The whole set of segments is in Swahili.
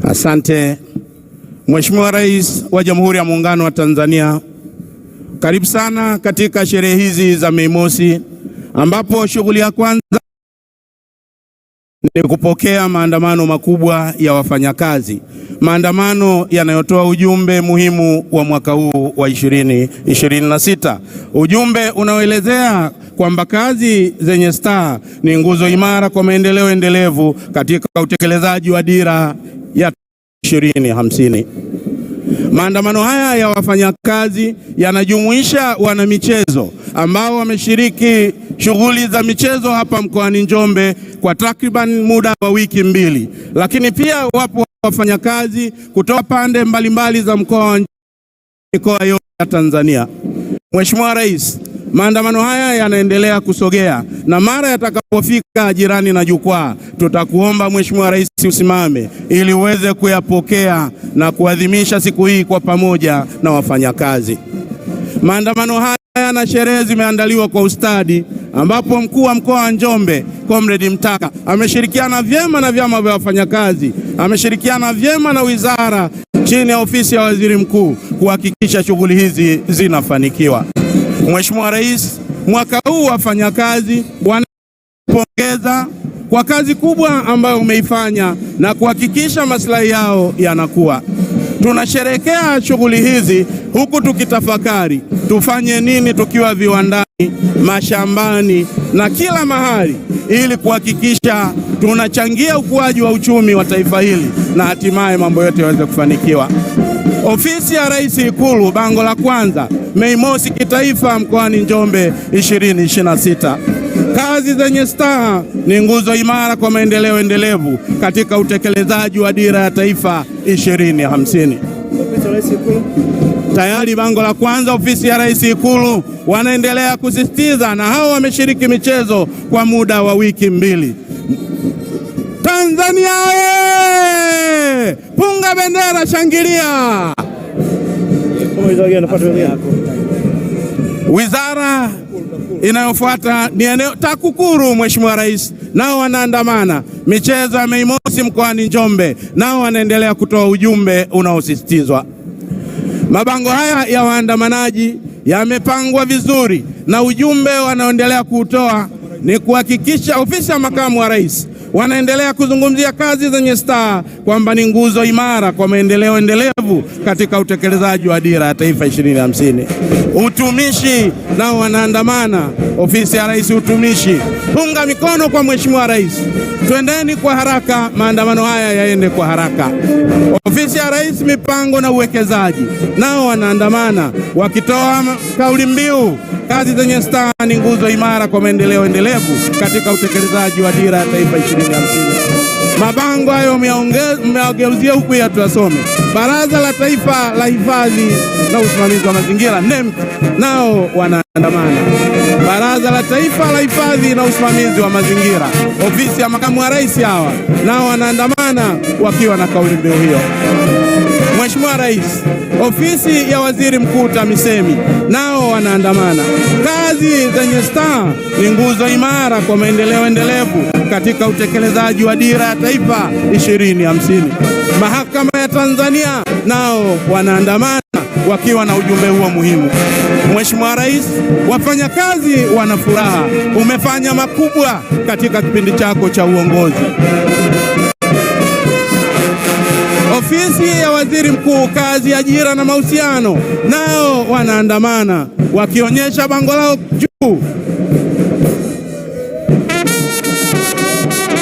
Asante. Mheshimiwa Rais wa Jamhuri ya Muungano wa Tanzania, karibu sana katika sherehe hizi za Mei Mosi, ambapo shughuli ya kwanza ni kupokea maandamano makubwa ya wafanyakazi, maandamano yanayotoa ujumbe muhimu wa mwaka huu wa 2026, ujumbe unaoelezea kwamba kazi zenye staha ni nguzo imara kwa maendeleo endelevu katika utekelezaji wa dira ya 2050. Maandamano haya ya wafanyakazi yanajumuisha wanamichezo ambao wameshiriki shughuli za michezo hapa mkoani Njombe kwa takriban muda wa wiki mbili, lakini pia wapo wafanyakazi kutoka pande mbalimbali za mikoa yote ya Tanzania. Mheshimiwa Rais, maandamano haya yanaendelea kusogea na mara yatakapofika jirani na jukwaa, tutakuomba Mheshimiwa Rais usimame ili uweze kuyapokea na kuadhimisha siku hii kwa pamoja na wafanyakazi. Maandamano haya na sherehe zimeandaliwa kwa ustadi, ambapo mkuu wa mkoa wa Njombe Comrade Mtaka ameshirikiana vyema na vyama vya wafanyakazi, ameshirikiana vyema na wizara chini ya ofisi ya Waziri Mkuu kuhakikisha shughuli hizi zinafanikiwa. Mheshimiwa Rais, mwaka huu wafanyakazi wanapongeza kwa kazi kubwa ambayo umeifanya na kuhakikisha maslahi yao yanakuwa. Tunasherehekea shughuli hizi huku tukitafakari tufanye nini tukiwa viwandani, mashambani na kila mahali ili kuhakikisha tunachangia ukuaji wa uchumi wa taifa hili na hatimaye mambo yote yaweze kufanikiwa. Ofisi ya Rais Ikulu, bango la kwanza, Mei Mosi kitaifa mkoani Njombe 2026. Kazi zenye staha ni nguzo imara kwa maendeleo endelevu katika utekelezaji wa dira ya taifa 2050. Tayari bango la kwanza, ofisi ya Rais Ikulu, wanaendelea kusisitiza na hao wameshiriki michezo kwa muda wa wiki mbili. Tanzania oye! Punga bendera, shangilia! Wizara inayofuata ni eneo TAKUKURU. Mheshimiwa Rais, nao wanaandamana michezo ya Mei Mosi mkoani Njombe, nao wanaendelea kutoa ujumbe unaosisitizwa. Mabango haya ya waandamanaji yamepangwa vizuri na ujumbe wanaoendelea kutoa ni kuhakikisha ofisi ya Makamu wa Rais wanaendelea kuzungumzia kazi zenye staha kwamba ni nguzo imara kwa maendeleo endelevu katika utekelezaji wa dira ya taifa 2050. Utumishi nao wanaandamana, ofisi ya Rais utumishi, punga mikono kwa Mheshimiwa Rais, twendeni kwa haraka, maandamano haya yaende kwa haraka. Ofisi ya Rais mipango na uwekezaji nao wanaandamana wakitoa kauli mbiu kazi zenye staha ni nguzo imara kwa maendeleo endelevu katika utekelezaji wa dira ya taifa 2050. Mabango hayo mmewageuzia huku ya tuyasome. Baraza la Taifa la Hifadhi na Usimamizi wa Mazingira NEMC nao wanaandamana. Baraza la Taifa la Hifadhi na Usimamizi wa Mazingira, ofisi ya Makamu wa Rais, hawa nao wanaandamana wakiwa na kauli mbiu hiyo. Mheshimiwa Rais, ofisi ya Waziri Mkuu TAMISEMI nao wanaandamana. Kazi zenye staha ni nguzo imara kwa maendeleo endelevu katika utekelezaji wa dira ya taifa 2050. Mahakama ya Tanzania nao wanaandamana wakiwa na ujumbe huo muhimu. Mheshimiwa Rais, wafanyakazi wana furaha, umefanya makubwa katika kipindi chako cha uongozi. Ofisi ya Waziri Mkuu Kazi, Ajira na Mahusiano nao wanaandamana wakionyesha bango lao juu.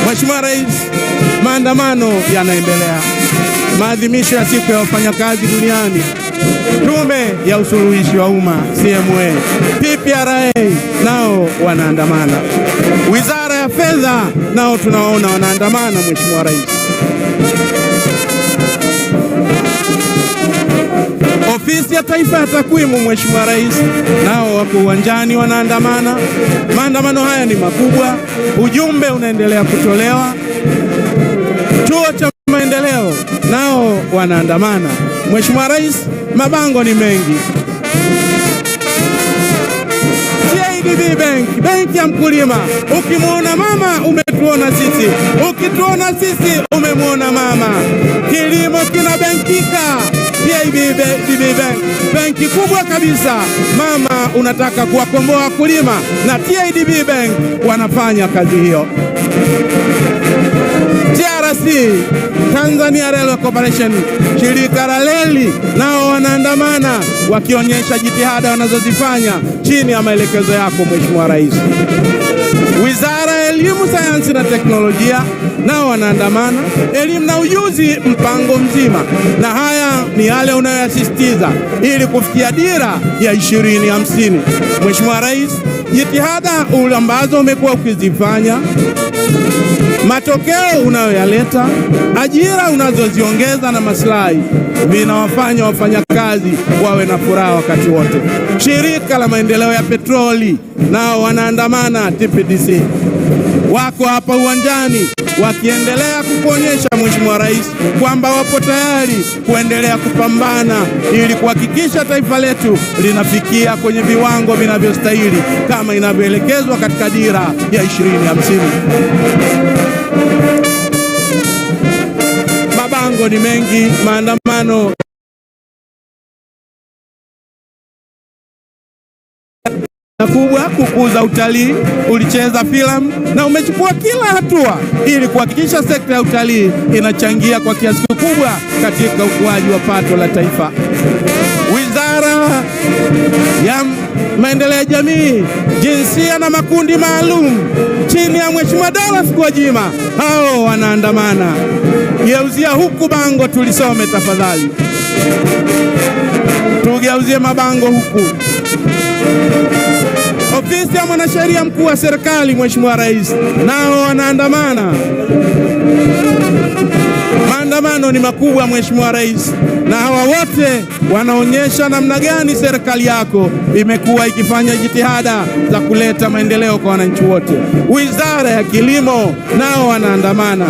Mheshimiwa Rais, maandamano yanaendelea. Maadhimisho ya siku ya wafanyakazi duniani, Tume ya Usuluhishi wa Umma CMA, PPRA nao wanaandamana. Wizara ya Fedha nao tunaona wanaandamana. Mheshimiwa Rais, Ofisi ya Taifa ya Takwimu, Mheshimiwa Rais, nao wako uwanjani wanaandamana. Maandamano haya ni makubwa, ujumbe unaendelea kutolewa. Chuo cha Maendeleo nao wanaandamana. Mheshimiwa Rais, mabango ni mengi. TADB Bank, benki ya mkulima. Ukimwona mama umetuona sisi, ukituona sisi umemwona mama. Kilimo kinabenkika. TADB Bank, benki kubwa kabisa. Mama, unataka kuwakomboa wakulima, na TADB Bank wanafanya kazi hiyo. TRC, Tanzania Railway Corporation, shirika la reli, nao wanaandamana wakionyesha jitihada wanazozifanya chini ya maelekezo yako Mheshimiwa Rais. Wizara ya Elimu, Sayansi na Teknolojia, nao wanaandamana. Elimu na ujuzi, mpango mzima, na haya ni yale unayoyasisitiza ili kufikia dira ya 2050. Mheshimiwa Rais, jitihada ambazo umekuwa ukizifanya, matokeo unayoyaleta, ajira unazoziongeza na maslahi vinawafanya wafanyakazi wawe na furaha wakati wote. Shirika la maendeleo ya petroli nao wanaandamana. TPDC wako hapa uwanjani wakiendelea kukuonyesha Mheshimiwa Rais kwamba wapo tayari kuendelea kupambana ili kuhakikisha taifa letu linafikia kwenye viwango vinavyostahili kama inavyoelekezwa katika dira ya 2050. Mabango ni mengi, maandamano kubwa kukuza utalii, ulicheza filamu na umechukua kila hatua ili kuhakikisha sekta ya utalii inachangia kwa kiasi kikubwa katika ukuaji wa pato la taifa. Wizara ya Maendeleo ya Jamii, Jinsia na Makundi Maalum chini ya Mheshimiwa Dorothy Gwajima, hao wanaandamana. Geuzia huku bango tulisome tafadhali. Tugeuzie mabango huku. Ofisi ya Mwanasheria Mkuu wa Serikali, Mheshimiwa Rais, nao wanaandamana. Maandamano ni makubwa Mheshimiwa Rais, na hawa wote wanaonyesha namna gani serikali yako imekuwa ikifanya jitihada za kuleta maendeleo kwa wananchi wote. Wizara ya Kilimo nao wanaandamana.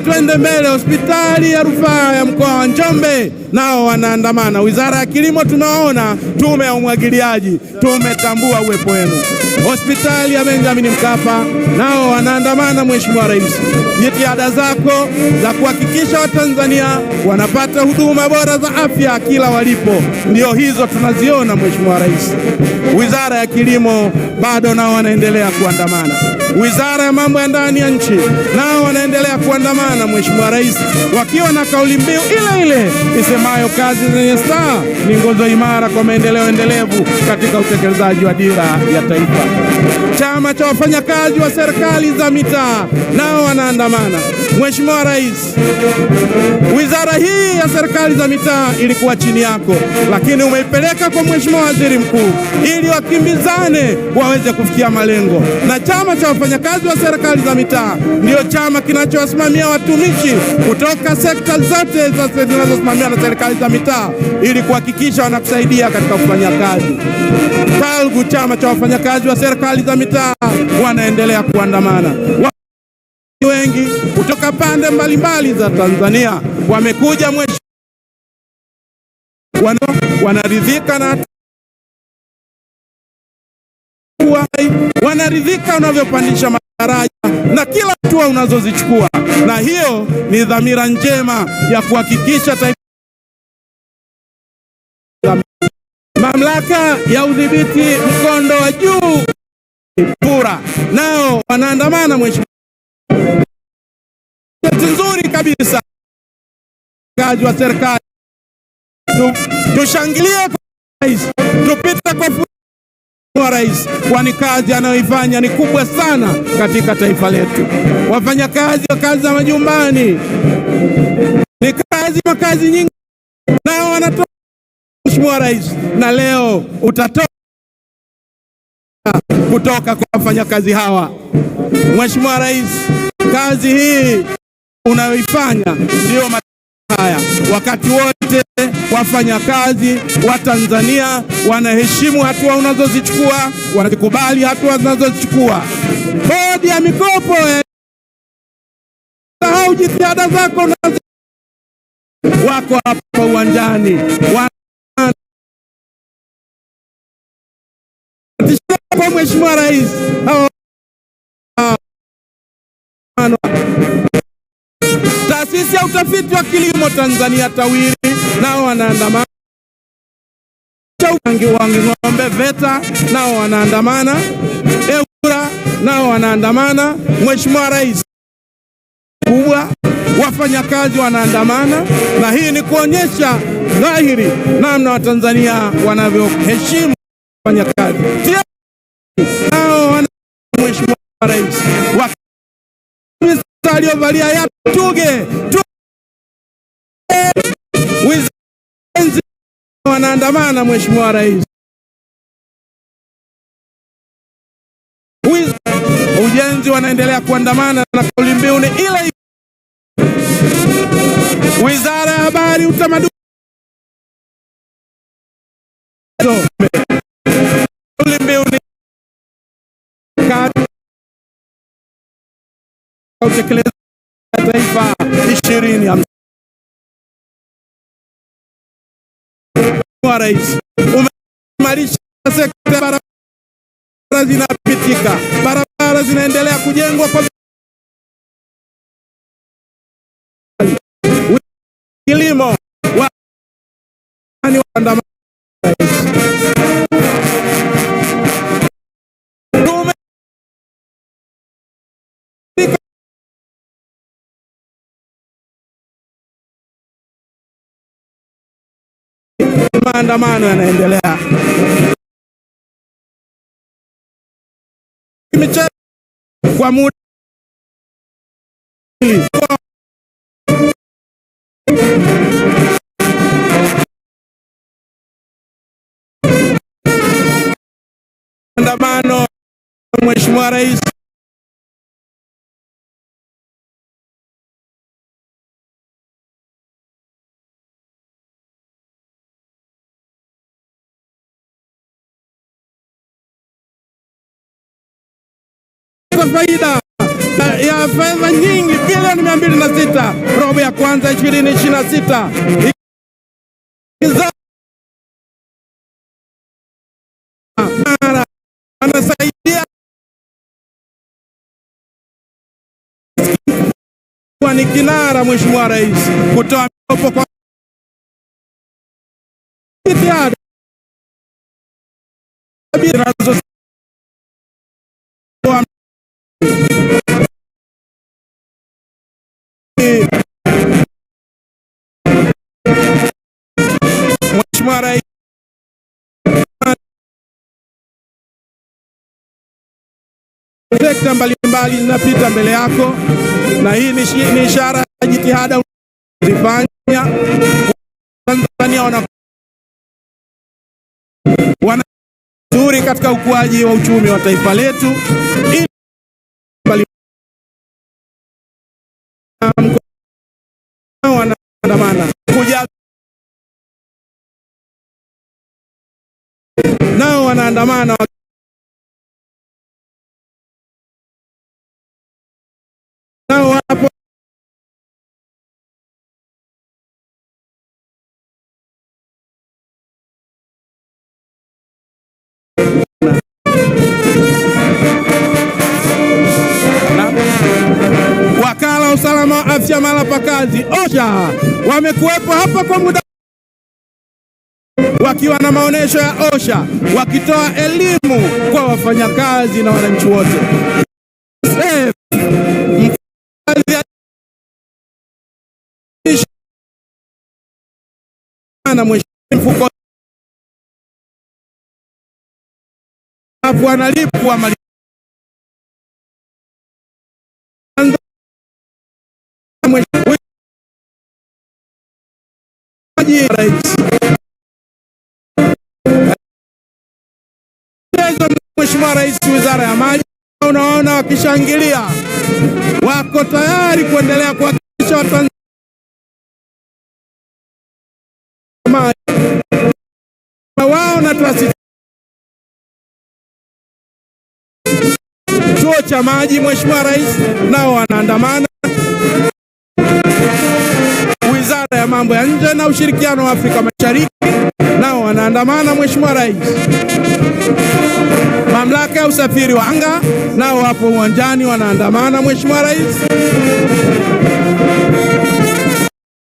Twende mbele. Hospitali ya Rufaa ya Mkoa wa Njombe nao wanaandamana. Wizara ya Kilimo tunaona, tume ya umwagiliaji tumetambua uwepo wenu. Hospitali ya Benjamin Mkapa nao wanaandamana. Mheshimiwa Rais, jitihada zako za kuhakikisha Watanzania wanapata huduma bora za afya kila walipo, ndio hizo tunaziona Mheshimiwa Rais. Wizara ya Kilimo bado nao wanaendelea kuandamana. Wizara ya Mambo ya Ndani ya Nchi nao wanaendelea kuandamana Mheshimiwa Rais, wakiwa na kauli mbiu ile ile isemayo kazi zenye staha ni nguzo imara kwa maendeleo endelevu katika utekelezaji wa dira ya taifa. Chama cha wafanyakazi wa serikali za mitaa nao wanaandamana. Mheshimiwa Rais, wizara hii ya serikali za mitaa ilikuwa chini yako, lakini umeipeleka kwa Mheshimiwa Waziri Mkuu ili wakimbizane waweze kufikia malengo. Na chama cha wafanyakazi wa serikali za mitaa ndio chama kinachowasimamia watumishi kutoka sekta zote zinazosimamiwa na serikali za mitaa ili kuhakikisha wanakusaidia katika kufanya kazi. TALGU, chama cha wafanyakazi wa serikali za mitaa, wanaendelea kuandamana. Wengi kutoka pande mbalimbali za Tanzania wamekuja wanaridhika na wanaridhika unavyopandisha madaraja na kila hatua unazozichukua, na hiyo ni dhamira njema ya kuhakikisha taifa. Mamlaka ya udhibiti mkondo wa juu PURA nao wanaandamana. Mheshimiwa, nzuri kabisa kazi wa serikali, tushangilie kwa rais, tupite kwa rais, kwani kazi anayoifanya ni kubwa sana katika taifa letu. Wafanyakazi wa kazi za majumbani ni makazi nyingi nao wanatoa Mheshimiwa Rais, na leo utatoa kutoka kwa wafanyakazi hawa. Mheshimiwa Rais, kazi hii unayoifanya ndio haya. Wakati wote wafanyakazi wa Tanzania wanaheshimu hatua unazozichukua, wanakubali hatua unazozichukua. Bodi ya mikopo au jitihada zako wako hapa uwanjani. Mheshimiwa Rais. Taasisi ya utafiti wa kilimo Tanzania TAWIRI nao wanaandamana. Ng'ombe VETA nao wanaandamana. EWURA nao wanaandamana. Mheshimiwa Rais kubwa, wafanyakazi wanaandamana, na hii ni kuonyesha dhahiri namna Watanzania wanavyoheshimu wafanyakazi. Nao wana Mheshimiwa Rais waliovalia ya tuge wizenzi wanaandamana. Mheshimiwa Rais, ujenzi wanaendelea kuandamana na kauli mbiu ni ile. Wizara ya Habari, Utamaduni, kauli mbiu ni utekelezaji wa Taifa 2050. Mheshimiwa Rais, umeimarisha sekta ya barabara, zinapitika, barabara zinaendelea kujengwa kwa kilimo waandamana. Maandamano yanaendelea kwa muda. Maandamano, Mheshimiwa Rais, faida ya fedha nyingi bilioni 206 robo ya kwanza 2026 anasaidia kwa ni kinara Mheshimiwa Rais kutoa mikopo kwa jitihada Mheshimiwa Rais, sekta mbalimbali zinapita mbele yako, na hii ni ishara ya jitihada unazofanya. Tanzania wana nzuri katika ukuaji wa uchumi wa taifa letu. Wanaandamana kuja, nao wanaandamana nao wapo Wakala wa Usalama wa Afya Mahala pa Kazi OSHA wamekuwepo hapa kwa muda, wakiwa na maonesho ya OSHA, wakitoa elimu kwa wafanyakazi na wananchi wote. Na mfuko analipwa mali Mheshimiwa Rais, Wizara ya Maji, unaona wakishangilia, wako tayari kuendelea kuhakikisha Watanzania wao na taasisi Chuo cha Maji. Mheshimiwa Rais, nao wanaandamana. Wizara ya Mambo ya Nje na Ushirikiano wa Afrika Mashariki nao wanaandamana. Mheshimiwa Rais, Mamlaka ya usafiri wa anga nao wapo uwanjani wanaandamana Mheshimiwa Rais.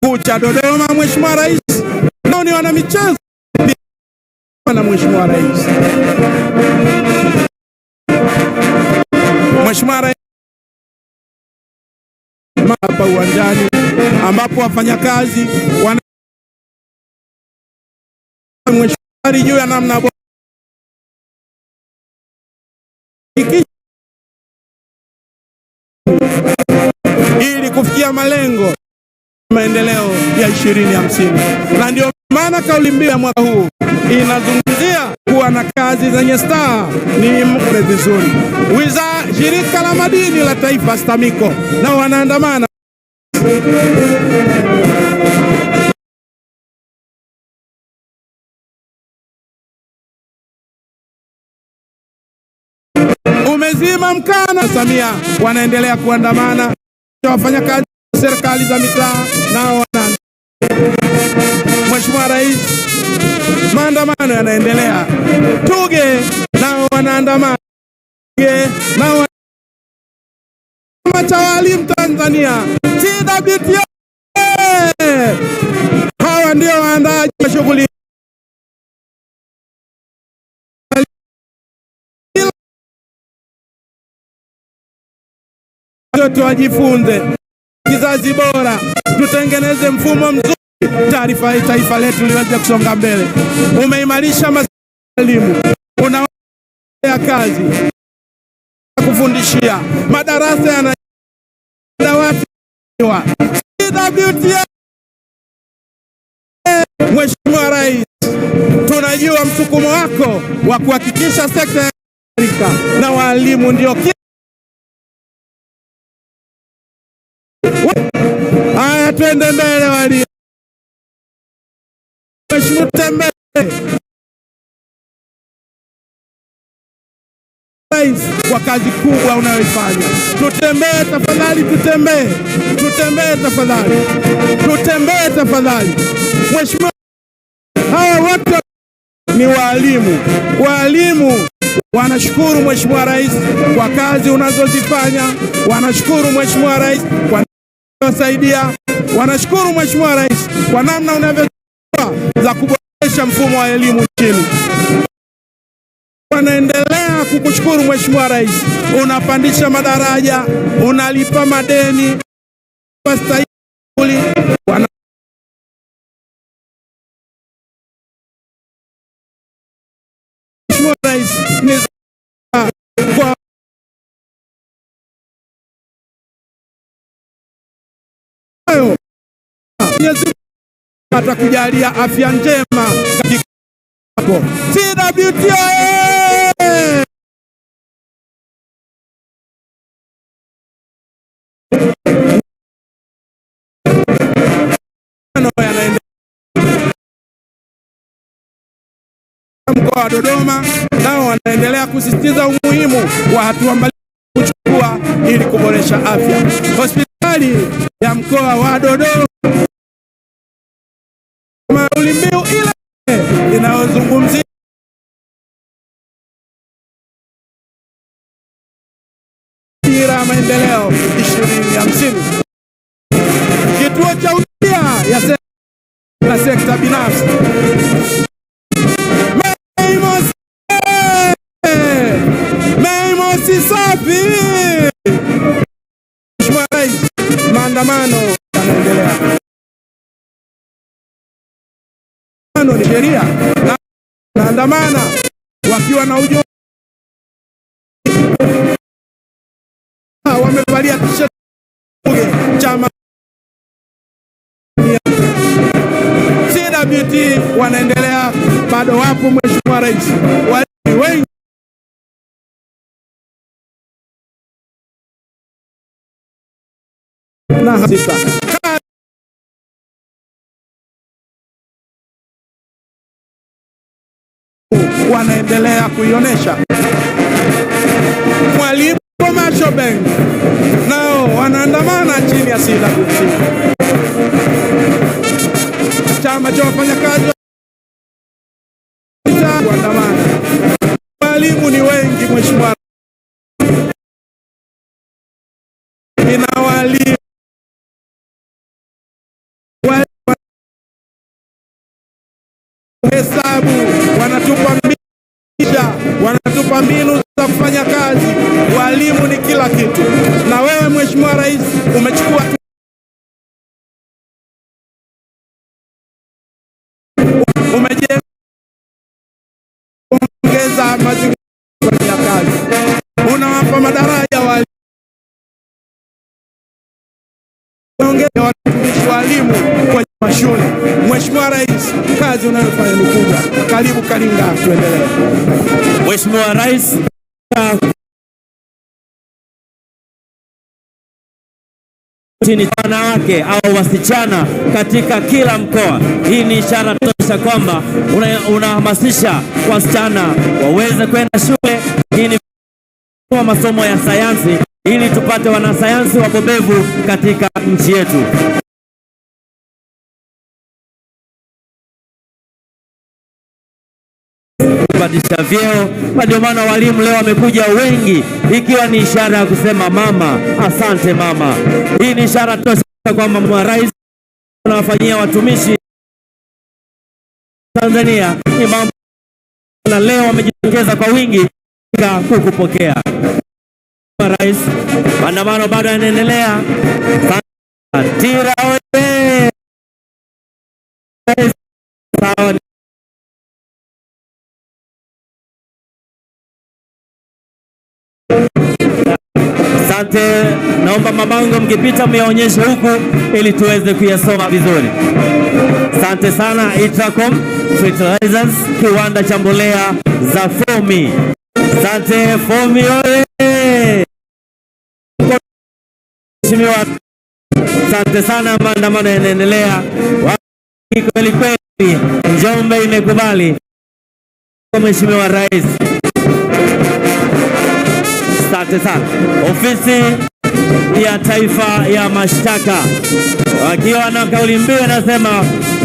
Kucha Dodoma, Mheshimiwa Rais, nao ni wana michezo na Mheshimiwa Rais. Mheshimiwa Rais hapa uwanjani ambapo wafanyakazi wana Mheshimiwa juu ya namna ili kufikia malengo maendeleo ya 2050. Na ndio maana kauli mbiu ya mwaka huu inazungumzia kuwa na kazi zenye staha ni mle vizuri. Shirika la madini la taifa STAMICO na wanaandamana umezima mkana. Samia wanaendelea kuandamana, wafanyakazi serikali za mitaa nao wana. Mheshimiwa Rais, maandamano yanaendelea. Tuge nao wanaandamana, nao chama cha walimu Tanzania CWT, hawa ndio waandaaji wa shughuli. Tuwajifunze kizazi bora, tutengeneze mfumo mzuri, taifa letu liweze kusonga mbele. Umeimarisha elimu, unaweka kazi kufundishia, madarasa yana dawati wa CWT. Mheshimiwa Rais, tunajua msukumo wako wa kuhakikisha sekta ya Afrika na walimu ndio haya. Twende mbele walimu. Mheshimiwa, tembee Rais kwa kazi kubwa unayoifanya. Tutembee tafadhali, tutembee tafadhali, tutembee tafadhali. Mheshimiwa, hawa wote ni walimu. Walimu wanashukuru Mheshimiwa Rais kwa kazi unazozifanya, wanashukuru Mheshimiwa Rais kwa kusaidia, wanashukuru Mheshimiwa Rais kwa namna unavyotoa za kuboresha mfumo wa elimu nchini. Wanaendelea kukushukuru Mheshimiwa Rais, unapandisha madaraja, unalipa madeni wastahili. Mheshimiwa Rais ni kwa Mwenyezi atakujalia afya njema katika CWT. Mkoa wa Dodoma nao wanaendelea kusisitiza umuhimu wa hatua mbalimbali kuchukua ili kuboresha afya. Hospitali ya mkoa wa Dodoma, kauli mbiu ile inayozungumzia dira ya maendeleo 2050, kituo cha huduma ya sekta binafsi safi. Mheshimiwa Rais, maandamano yanaendelea. Ni sheria na maandamano wakiwa na ujumbe, wamevalia t-shirt chama CWT, wanaendelea bado wapo. Mheshimiwa Rais, wengi na sita wanaendelea kuionyesha. Mwalimu Commercial Bank nao wanaandamana chini ya CWT, chama cha wafanyakazi kuandamana. Walimu ni wengi. wengi mheshimiwa, ina walimu hesabu, wanatupa mbinu za kufanya kazi. Walimu ni kila kitu, na wewe Mheshimiwa Rais umechukua umeongeza mazingira ya kazi, unawapa madaraja walimu, unaongeza watumishi walimu kwenye mashule. Mheshimiwa Rais, kazi unayofanya ni kubwa. Karibu Kalinga, tuendelee. Mheshimiwa Rais, ni wanawake au wasichana katika kila mkoa. Hii ni ishara tosha kwamba unahamasisha wasichana waweze kwenda shule. Hii ni masomo ya sayansi ili tupate wanasayansi wabobevu katika nchi yetu. Kupandisha vyeo, ndio maana walimu leo wamekuja wengi, ikiwa ni ishara ya kusema mama, asante mama. Hii ni ishara tosha kwamba Mheshimiwa Rais anawafanyia watumishi Tanzania ni mambo, na leo wamejitokeza kwa wingi kukupokea Mheshimiwa Rais. Maandamano bado yanaendelea. Tira oye! Sawa. Asante, naomba mabango mkipita myaonyeshe huku ili tuweze kuyasoma vizuri. Asante sana. Itracom Fertilizers, kiwanda cha mbolea za Fomi. Asante Fomi oye! Mheshimiwa, asante sana. Maandamano yanaendelea kweli kweli. Njombe imekubali kwa Mheshimiwa Rais. Asante sana. Ofisi ya Taifa ya Mashtaka wakiwa na kauli mbiu inasema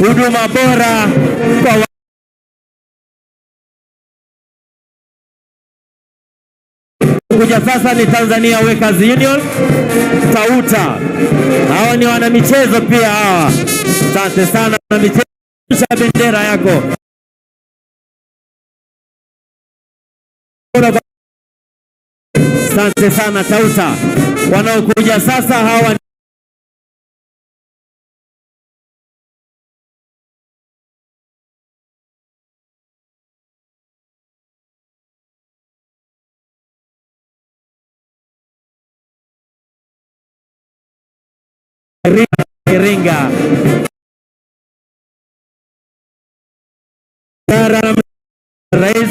huduma bora kwa kuja. Sasa ni Tanzania Workers Union Tauta, hawa ni wana michezo pia hawa. Asante sana na michezo, bendera yako. Asante sana Tauta. Wanaokuja sasa hawa Iringa. Rais,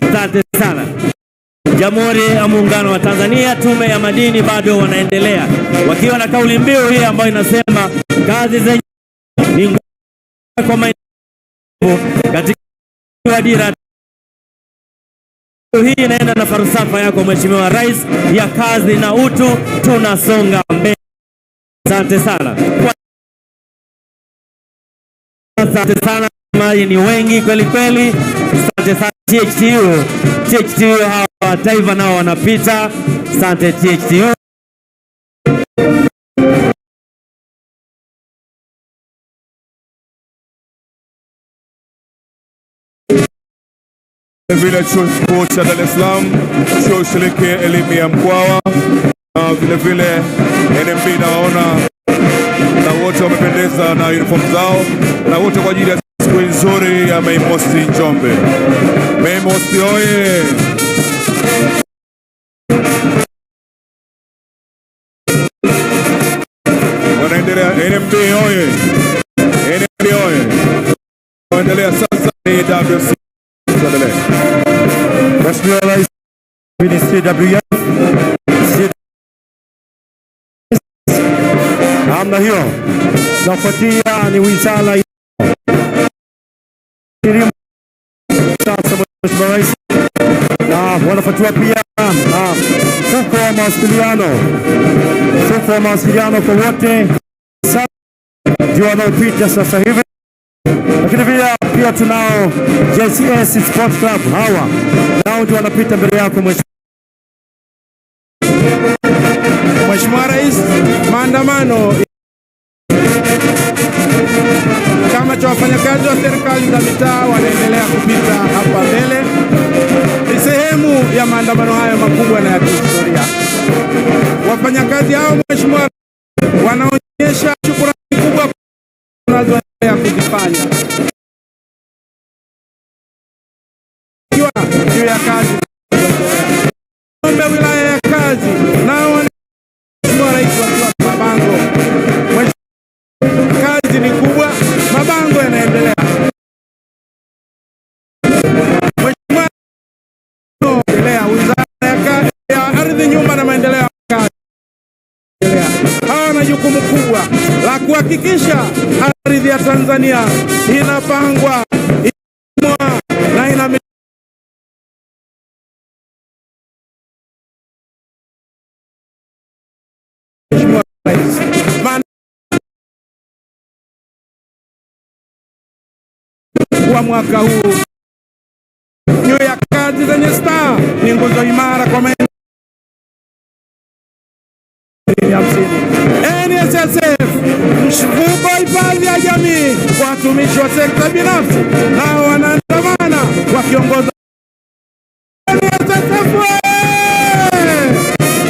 asante sana. Jamhuri ya Muungano wa Tanzania, Tume ya Madini bado wanaendelea wakiwa na kauli mbiu hii ambayo inasema kazi zenye ni ngumu kwa maendeleo katika dira. Hii inaenda na falsafa yako Mheshimiwa Rais ya kazi na utu, tunasonga mbele. Asante sana. Asante sana, maji ni wengi kweli kweli. Asante sana THTU hawa taifa nao wanapita. Asante THTU. Vile chuo kikuu cha Dar es Salaam, chuo shiriki elimu ya Mkwawa, na vile vile NMB nawaona na wote wamependeza na uniform zao, na wote kwa ajili ya siku nzuri ya Mei Mosi Njombe. Mei Mosi oye! Wanaendelea NMB oye! NMB oye! Wanaendelea sasa AWC. Mheshimiwa Rais CWF namna hiyo. Nafuatia ni wizara ya kilimo. Sasa Mheshimiwa Rais, na wanafuatia pia mfuko wa mawasiliano kwa wote. Sasa ndio wanaopita sasa hivi. Lakini pia tunao JCS Sport Club, hawa nao ndio wanapita mbele yako Mheshimiwa Rais. Maandamano chama cha wafanyakazi wa serikali za mitaa wanaendelea kupita hapa mbele. Ni sehemu ya maandamano haya makubwa na ya kihistoria. Wafanyakazi hao Mheshimiwa, wanaonyesha shukrani kubwa wanazoendelea kuzifanya juu ya kazi. Ombe wilaya ya kazi nao Mheshimiwa Rais wakiwa mabango. Kazi ni kubwa, mabango yanaendelea. Mheshimiwa Wizara ya Ardhi, Nyumba na Maendeleo ya Kazi hawa na jukumu kubwa la kuhakikisha ardhi ya Tanzania inapangwa na ina wa mwaka huu juu ya kazi zenye staa ni nguzo imara kwa maendeleo ya msingi. NSSF, mfuko hifadhi ya jamii kwa watumishi wa sekta binafsi nao wanaandamana wakiongozwa NSSF.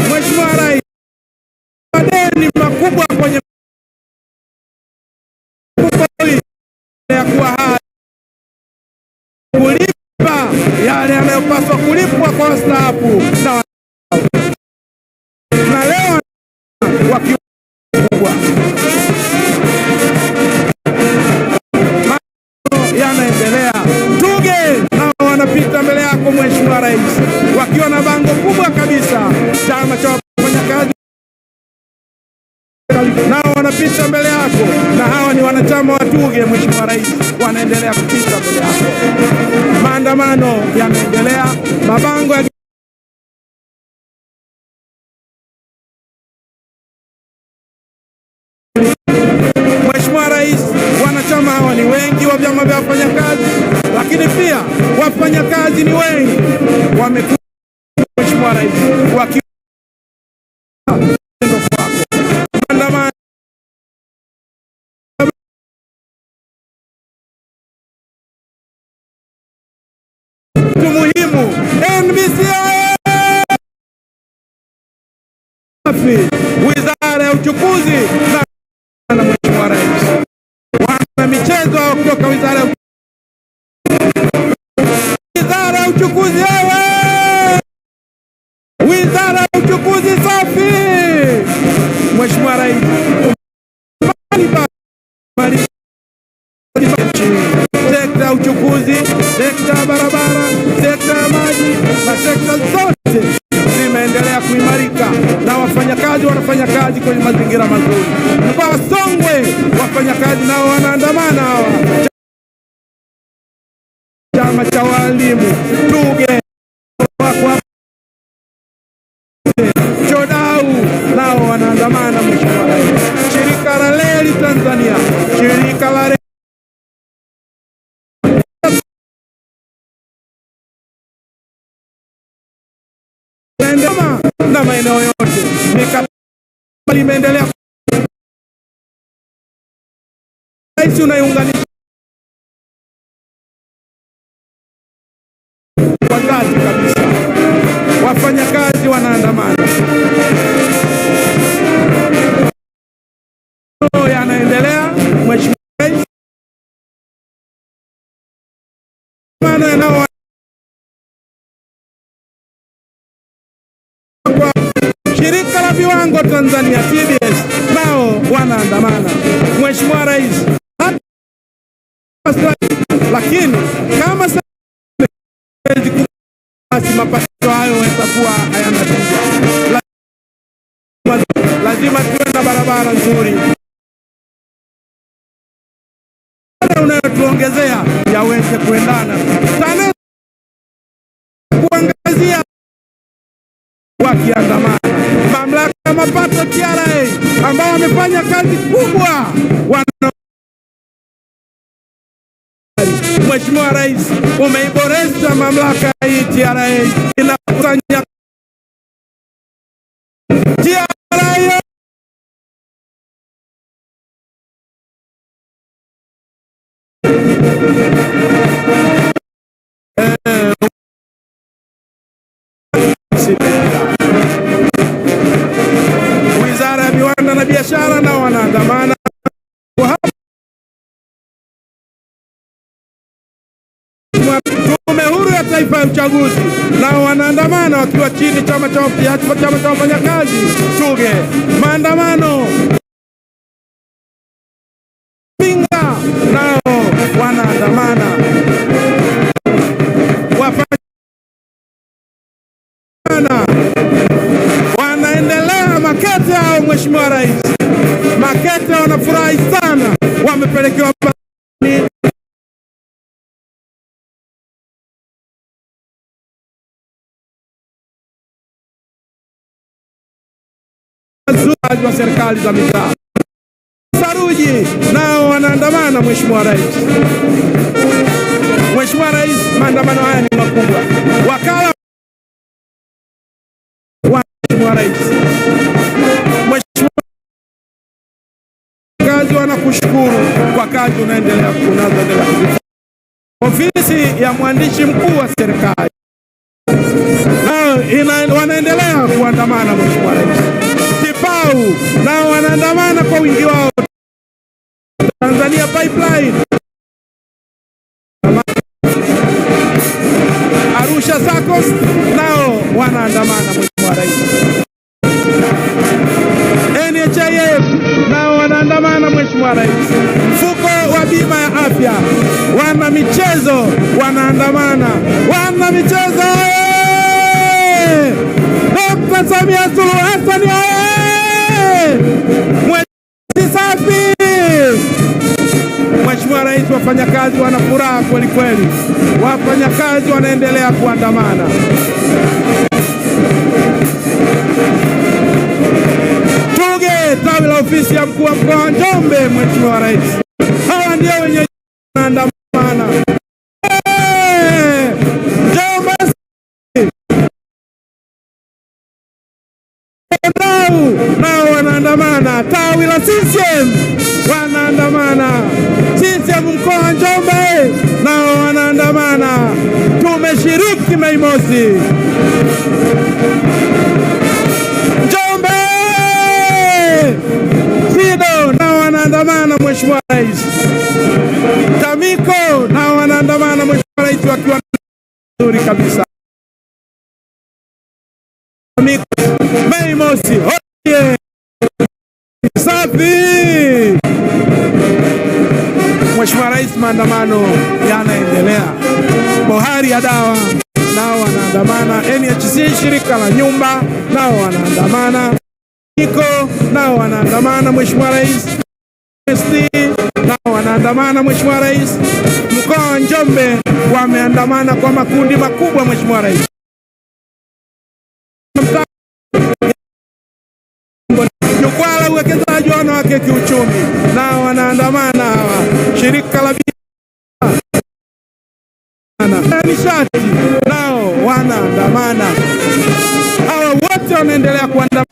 Mheshimiwa Rais, madeni makubwa kwenye ya kuwa hai kulipa yale yanayopaswa kulipwa kwa wastaafu na leo wakubwa yanaendelea. Tuge nao wanapita mbele yako Mheshimiwa Rais wakiwa na bango kubwa kabisa. Chama cha wafanyakazi nao wanapita mbele yako, na hawa ni wanachama wa Tuge. Mheshimiwa Rais, wanaendelea kupita mbele yako. Maandamano yanaendelea, mabango ya Mheshimiwa Rais, wanachama hawa ni wengi wa vyama vya wafanyakazi, lakini pia wafanyakazi ni wengi wamekuja Mheshimiwa Rais wakiwa muhimu. NBCA, Wizara ya Uchukuzi na Mheshimiwa Rais, wana michezo kutoka Wizara ya Uchukuzi. Wizara ya Uchukuzi safi. Mheshimiwa Rais, sekta ya uchukuzi, sekta ya barabara, sekta ya maji na sekta zote zimeendelea kuimarika na wafanyakazi wanafanya kazi kwenye mazingira mazuri. Mkoa wa Songwe wafanyakazi nao wanaandamana, hawa chama cha walimu Tuge wako Chodau nao wanaandamana Mheshimiwa Rais. Shirika la Reli Tanzania, shirika la reli na maeneo yote limeendelea. Rais unaiunganisha kwa dhati kabisa, wafanyakazi wanaandamana, yanaendelea. Mheshimiwa Rais, shirika la viwango Tanzania TBS nao wanaandamana Mheshimiwa Rais, lakini kama basi mapato hayo yatakuwa hayana tija. Lazima tuwe na barabara nzuri, unayotuongezea yaweze kuendana sana, kuangazia wakiandamana. Mamlaka ya mapato TRA ambao wamefanya kazi kubwa Mheshimiwa Rais, umeiboresha mamlaka hii TRA, inakusanya TRA Wizara ya Viwanda na Biashara nao wanaandamana. Tume Huru ya Taifa ya Uchaguzi nao wanaandamana wakiwa chini chama cha wafanyakazi TUGHE. Maandamano pinga nao wanaandamana. Wanaendelea Makete hao, Mheshimiwa Rais. Makete wanafurahi sana, wamepelekewa wa serikali za mitaa. Saruji nao wanaandamana, Mheshimiwa Rais. Mheshimiwa Rais, maandamano haya ni makubwa. Wakala wa Mheshimiwa Rais, Mheshimiwa kazi, wanakushukuru kwa kazi unazoendelea. Ofisi ya mwandishi mkuu wa serikali wanaendelea kuandamana, Mheshimiwa Rais. Tipau nao wanaandamana kwa wingi wao. Tanzania Pipeline, Arusha SACCOS nao wanaandamana, Mheshimiwa Rais. NHIF nao wanaandamana, Mheshimiwa Rais. Mfuko wa bima ya afya, wana michezo wanaandamana, wana michezo. Dr. Samia Suluhu Hassan safi. Mheshimiwa Rais, wafanyakazi wana furaha kweli kweli, wafanyakazi wanaendelea kuandamana. TUGHE tawi la ofisi ya mkuu wa mkoa wa Njombe, Mheshimiwa Rais, hawa ndio wenye kuandamana. Nao wanaandamana. Tawi la CCM wanaandamana. CCM mkoa wa Njombe nao wanaandamana. Tumeshiriki Mei Mosi. Njombe SIDO nao wanaandamana, Mheshimiwa Rais. TAMICO nao wanaandamana, Mheshimiwa Rais, wakiwa nzuri kabisa. Mei Mosi oye, safi. Mheshimiwa Rais, maandamano yanaendelea. Bohari ya dawa nao wanaandamana. NHC shirika la nyumba nao wanaandamana. TAMICO nao wanaandamana, Mheshimiwa Rais. ST nao wanaandamana, Mheshimiwa Rais. Mkoa wa Njombe wameandamana kwa makundi makubwa, Mheshimiwa Rais. Jukwaa la uwekezaji wa wanawake kiuchumi nao wanaandamana. Hawa shirika la nishati nao wanaandamana. Hawa wote wanaendelea kuandamana.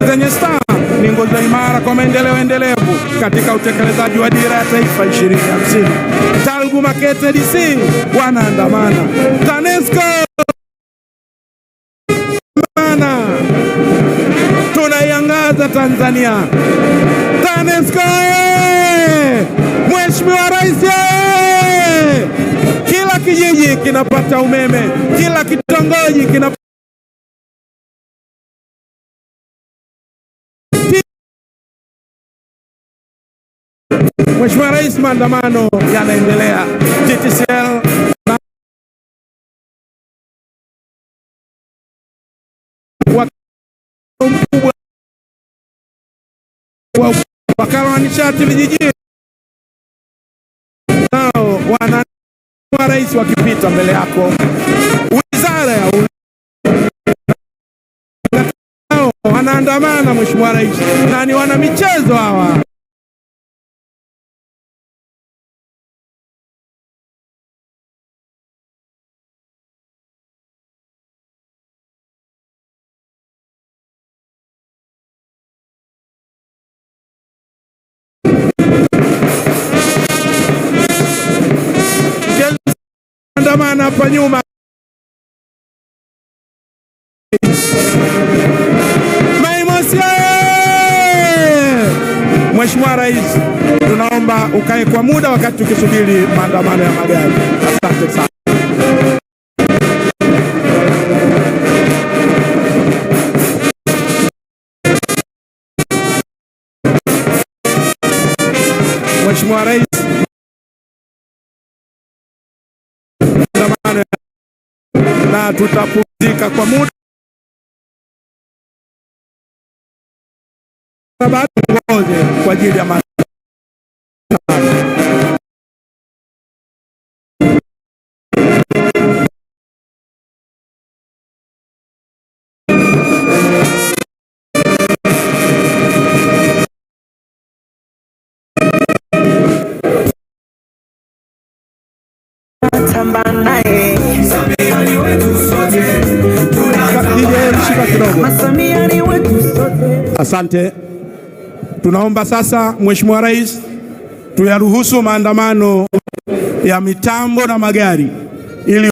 Zenye Star ni nguzo imara kwa maendeleo endelevu katika utekelezaji wa Dira ya Taifa 2050. TALGU Makete DC wanaandamana. TANESCO tunaiangaza Tanzania. TANESCO Mheshimiwa Rais, kila kijiji kinapata umeme, kila kitongoji kinapata. Mheshimiwa Rais, maandamano yanaendelea. TTCL mkubwa wa wakala wa nishati vijijini nao wana Rais wakipita mbele yako. Wizara ya nao wanaandamana, Mheshimiwa Rais, na ni wana michezo hawa. sana hapa nyuma. Mheshimiwa Rais, tunaomba ukae kwa muda wakati tukisubiri maandamano ya magari. Asante sana. Mheshimiwa Rais, maandamano na tutapumzika kwa muda kwa ajili ya maandamano. Asante. Tunaomba sasa Mheshimiwa Rais tuyaruhusu maandamano ya mitambo na magari ili